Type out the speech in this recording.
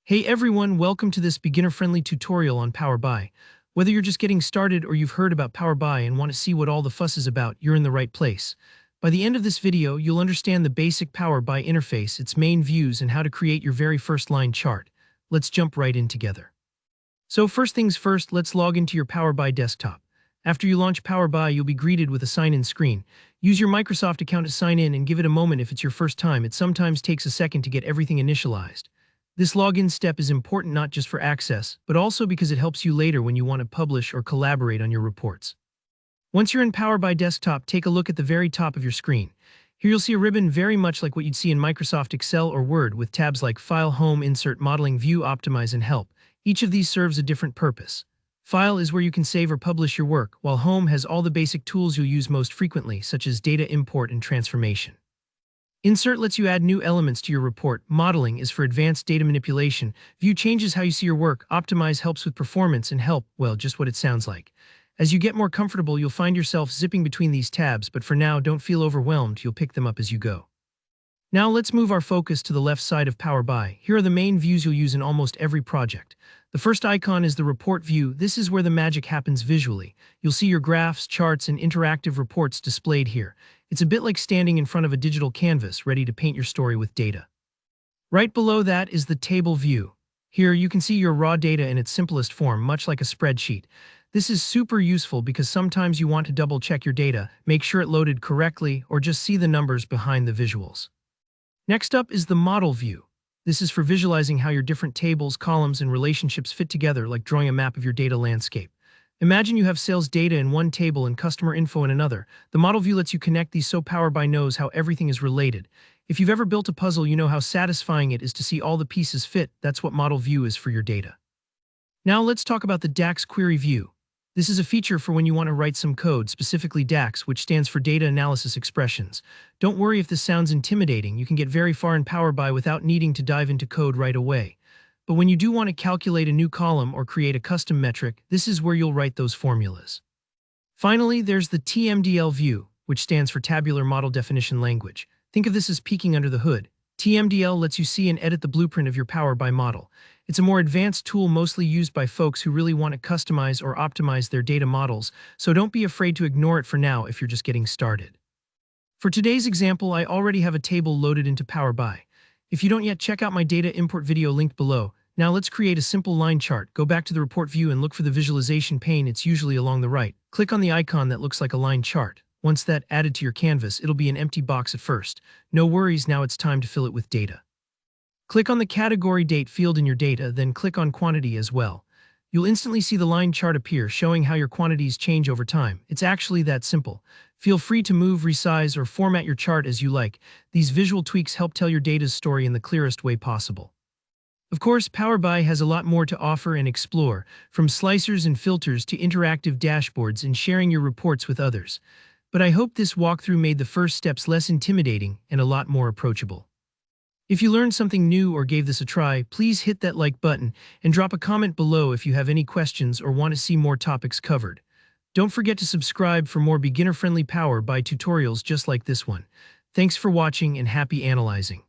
Hey everyone, welcome to this beginner-friendly tutorial on Power BI. Whether you're just getting started or you've heard about Power BI and want to see what all the fuss is about, you're in the right place. By the end of this video, you'll understand the basic Power BI interface, its main views, and how to create your very first line chart. Let's jump right in together. So first things first, let's log into your Power BI desktop. After you launch Power BI, you'll be greeted with a sign-in screen. Use your Microsoft account to sign in and give it a moment if it's your first time. It sometimes takes a second to get everything initialized. This login step is important not just for access, but also because it helps you later when you want to publish or collaborate on your reports. Once you're in Power BI Desktop, take a look at the very top of your screen. Here you'll see a ribbon very much like what you'd see in Microsoft Excel or Word, with tabs like File, Home, Insert, Modeling, View, Optimize, and Help. Each of these serves a different purpose. File is where you can save or publish your work, while Home has all the basic tools you'll use most frequently, such as data import and transformation. Insert lets you add new elements to your report. Modeling is for advanced data manipulation. View changes how you see your work. Optimize helps with performance, and Help, well, just what it sounds like. As you get more comfortable, you'll find yourself zipping between these tabs, but for now, don't feel overwhelmed. You'll pick them up as you go. Now let's move our focus to the left side of Power BI. Here are the main views you'll use in almost every project. The first icon is the report view. This is where the magic happens visually. You'll see your graphs, charts, and interactive reports displayed here. It's a bit like standing in front of a digital canvas, ready to paint your story with data. Right below that is the table view. Here you can see your raw data in its simplest form, much like a spreadsheet. This is super useful because sometimes you want to double-check your data, make sure it loaded correctly, or just see the numbers behind the visuals. Next up is the model view. This is for visualizing how your different tables, columns, and relationships fit together, like drawing a map of your data landscape. Imagine you have sales data in one table and customer info in another. The model view lets you connect these so Power BI knows how everything is related. If you've ever built a puzzle, you know how satisfying it is to see all the pieces fit. That's what model view is for your data. Now let's talk about the DAX query view. This is a feature for when you want to write some code, specifically DAX, which stands for Data Analysis Expressions. Don't worry if this sounds intimidating. You can get very far in Power BI without needing to dive into code right away. But when you do want to calculate a new column or create a custom metric, this is where you'll write those formulas. Finally, there's the TMDL view, which stands for Tabular Model Definition Language. Think of this as peeking under the hood. TMDL lets you see and edit the blueprint of your Power BI model. It's a more advanced tool mostly used by folks who really want to customize or optimize their data models, so don't be afraid to ignore it for now if you're just getting started. For today's example, I already have a table loaded into Power BI. If you don't yet, check out my data import video linked below. Now let's create a simple line chart. Go back to the report view and look for the visualization pane. It's usually along the right. Click on the icon that looks like a line chart. Once that's added to your canvas, it'll be an empty box at first. No worries, now it's time to fill it with data. Click on the category date field in your data, then click on quantity as well. You'll instantly see the line chart appear, showing how your quantities change over time. It's actually that simple. Feel free to move, resize, or format your chart as you like. These visual tweaks help tell your data's story in the clearest way possible. Of course, Power BI has a lot more to offer and explore, from slicers and filters to interactive dashboards and sharing your reports with others. But I hope this walkthrough made the first steps less intimidating and a lot more approachable. If you learned something new or gave this a try, please hit that like button and drop a comment below if you have any questions or want to see more topics covered. Don't forget to subscribe for more beginner-friendly Power BI tutorials just like this one. Thanks for watching and happy analyzing.